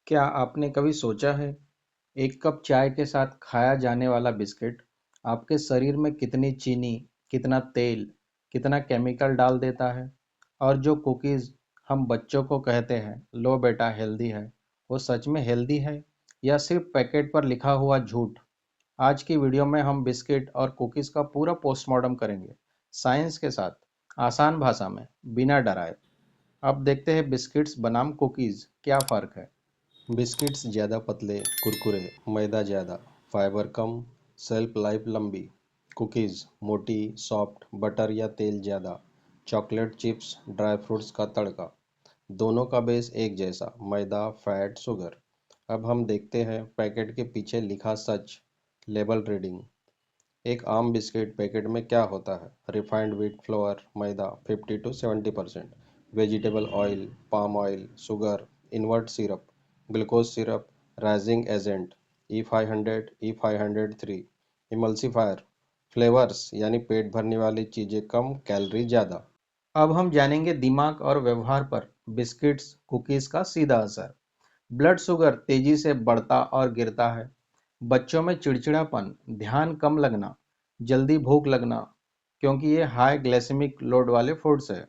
क्या आपने कभी सोचा है, एक कप चाय के साथ खाया जाने वाला बिस्किट आपके शरीर में कितनी चीनी, कितना तेल, कितना केमिकल डाल देता है? और जो कुकीज़ हम बच्चों को कहते हैं, लो बेटा हेल्दी है, वो सच में हेल्दी है या सिर्फ पैकेट पर लिखा हुआ झूठ? आज की वीडियो में हम बिस्किट और कुकीज़ का पूरा पोस्टमार्टम करेंगे, साइंस के साथ, आसान भाषा में, बिना डराए। अब देखते हैं बिस्किट्स बनाम कुकीज़ क्या फ़र्क है। बिस्किट्स ज़्यादा पतले, कुरकुरे, मैदा ज़्यादा, फाइबर कम, शेल्फ लाइफ लंबी। कुकीज़ मोटी, सॉफ्ट, बटर या तेल ज़्यादा, चॉकलेट चिप्स, ड्राई फ्रूट्स का तड़का। दोनों का बेस एक जैसा, मैदा, फैट, शुगर। अब हम देखते हैं पैकेट के पीछे लिखा सच। Label reading. एक आम बिस्किट पैकेट में क्या होता है? रिफाइंड व्हीट फ्लोर, मैदा 50 to 70%, vegetable oil, palm oil, sugar, invert syrup, glucose syrup, raising agent, E500, E503, emulsifier, flavours यानी पेट भरने वाली चीज़ें कम, कैलोरी ज़्यादा। अब हम जानेंगे दिमाग और व्यवहार पर बिस्किट्स कुकीज़ का सीधा असर। ब्लड शुगर तेजी से बढ़ता और गिरता है। बच्चों में चिड़चिड़ापन, ध्यान कम लगना, जल्दी भूख लगना, क्योंकि ये हाई ग्लाइसेमिक लोड वाले फूड्स है।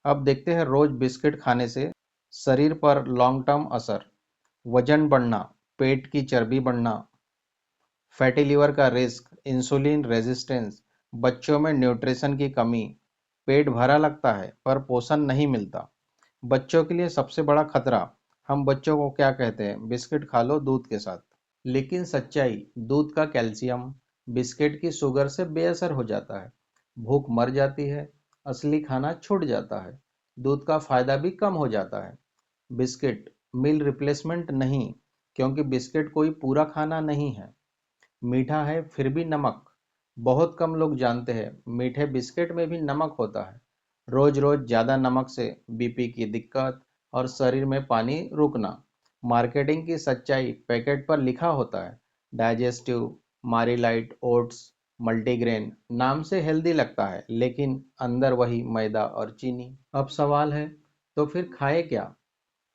अब देखते हैं रोज बिस्किट खाने से शरीर पर लॉन्ग टर्म असर। वजन बढ़ना, पेट की चर्बी बढ़ना, फैटी लिवर का रिस्क, इंसुलिन रेजिस्टेंस, बच्चों में न्यूट्रिशन की कमी, पेट भरा लगता है पर पोषण नहीं मिलता। बच्चों के लिए सबसे बड़ा खतरा, हम बच्चों को क्या कहते हैं, बिस्किट खा लो दूध के साथ। लेकिन सच्चाई, दूध का कैल्शियम बिस्किट की शुगर से बेअसर हो जाता है। भूख मर जाती है, असली खाना छूट जाता है, दूध का फायदा भी कम हो जाता है। बिस्किट मील रिप्लेसमेंट नहीं, क्योंकि बिस्किट कोई पूरा खाना नहीं है। मीठा है फिर भी नमक। बहुत कम लोग जानते हैं मीठे बिस्किट में भी नमक होता है। रोज रोज ज़्यादा नमक से बीपी की दिक्कत और शरीर में पानी रुकना। मार्केटिंग की सच्चाई पैकेट पर लिखा होता है, डाइजेस्टिव, मारीलाइट ओट्स, मल्टीग्रेन। नाम से हेल्दी लगता है लेकिन अंदर वही मैदा और चीनी। अब सवाल है, तो फिर खाए क्या?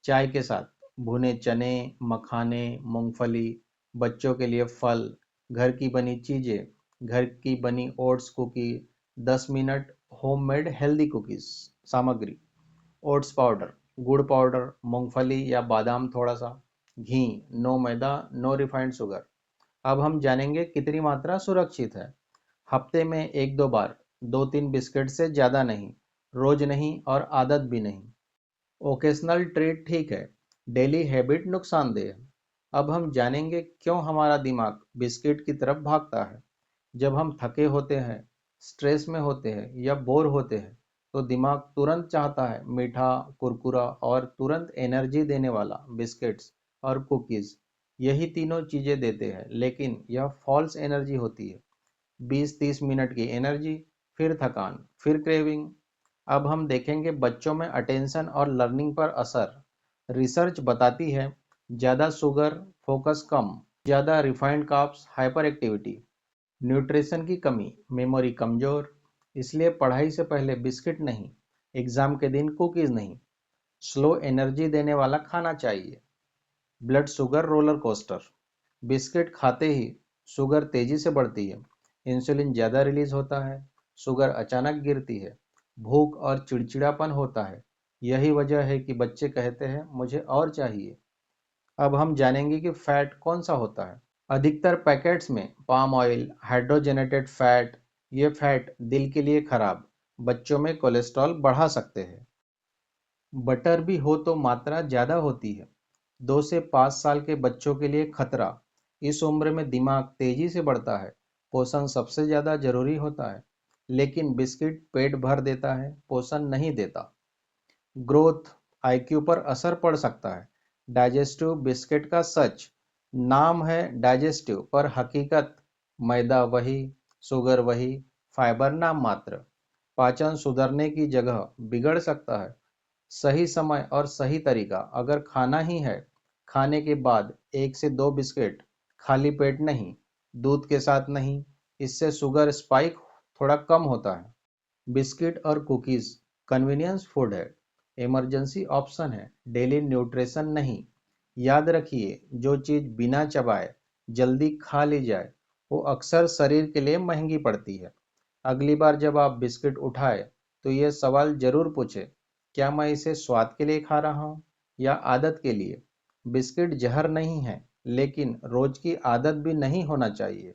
चाय के साथ भुने चने, मखाने, मूंगफली, बच्चों के लिए फल, घर की बनी चीजें, घर की बनी oats cookie, 10 minute homemade healthy cookies. सामग्री: ओट्स पाउडर, गुड़ पाउडर, मूंगफली या बादाम थोड़ा सा, घी, नो मैदा, नो रिफाइंड शुगर। अब हम जानेंगे कितनी मात्रा सुरक्षित है। हफ्ते में एक दो बार, 2-3 बिस्किट से ज़्यादा नहीं, रोज नहीं और आदत भी नहीं। ओकेशनल ट्रीट ठीक है, डेली हैबिट नुकसानदेह है। अब हम जानेंगे क्यों हमारा दिमाग बिस्किट की तरफ भागता है। जब हम थके होते हैं, स्ट्रेस में होते हैं या बोर होते हैं, तो दिमाग तुरंत चाहता है मीठा, कुरकुरा और तुरंत एनर्जी देने वाला बिस्किट्स और कुकीज़। यही तीनों चीज़ें देते हैं, लेकिन यह फॉल्स एनर्जी होती है। 20-30 मिनट की एनर्जी, फिर थकान, फिर क्रेविंग। अब हम देखेंगे बच्चों में अटेंशन और लर्निंग पर असर। रिसर्च बताती है ज़्यादा शुगर, फोकस कम, ज़्यादा refined carbs, hyper activity, nutrition की कमी, मेमोरी कमज़ोर। इसलिए पढ़ाई से पहले बिस्किट नहीं, एग्ज़ाम के दिन कुकीज़ नहीं, स्लो एनर्जी देने वाला खाना चाहिए। Blood sugar roller coaster. Biscuit खाते ही शुगर तेजी से बढ़ती है, इंसुलिन ज़्यादा रिलीज होता है, शुगर अचानक गिरती है, भूख और चिड़चिड़ापन होता है। यही वजह है कि बच्चे कहते हैं मुझे और चाहिए। अब हम जानेंगे कि फैट कौन सा होता है। अधिकतर पैकेट्स में पाम ऑयल, हाइड्रोजनेटेड फैट। ये फैट दिल के लिए खराब, बच्चों में कोलेस्ट्रॉल बढ़ा सकते हैं। बटर भी हो तो मात्रा ज़्यादा होती है। 2 से 5 साल के बच्चों के लिए खतरा। इस उम्र में दिमाग तेजी से बढ़ता है, पोषण सबसे ज़्यादा जरूरी होता है। लेकिन बिस्किट पेट भर देता है, पोषण नहीं देता। ग्रोथ, आईक्यू पर असर पड़ सकता है। डाइजेस्टिव बिस्किट का सच, नाम है डाइजेस्टिव पर हकीकत मैदा वही, शुगर वही, फाइबर नाम मात्र। पाचन सुधरने की जगह बिगड़ सकता है। सही समय और सही तरीका, अगर खाना ही है, खाने के बाद 1 से 2 बिस्किट, खाली पेट नहीं, दूध के साथ नहीं। इससे शुगर स्पाइक थोड़ा कम होता है। बिस्किट और कुकीज़ कन्वीनियंस फूड है, इमरजेंसी ऑप्शन है, डेली न्यूट्रिशन नहीं। याद रखिए, जो चीज़ बिना चबाए जल्दी खा ली जाए वो अक्सर शरीर के लिए महंगी पड़ती है। अगली बार जब आप बिस्किट उठाए तो ये सवाल जरूर पूछे, क्या मैं इसे स्वाद के लिए खा रहा हूँ या आदत के लिए। बिस्किट जहर नहीं है, लेकिन रोज की आदत भी नहीं होना चाहिए।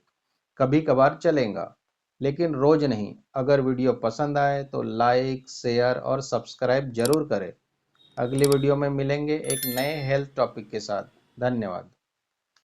कभी कभार चलेगा, लेकिन रोज नहीं। अगर वीडियो पसंद आए तो लाइक, शेयर और सब्सक्राइब जरूर करें। अगली वीडियो में मिलेंगे एक नए हेल्थ टॉपिक के साथ। धन्यवाद।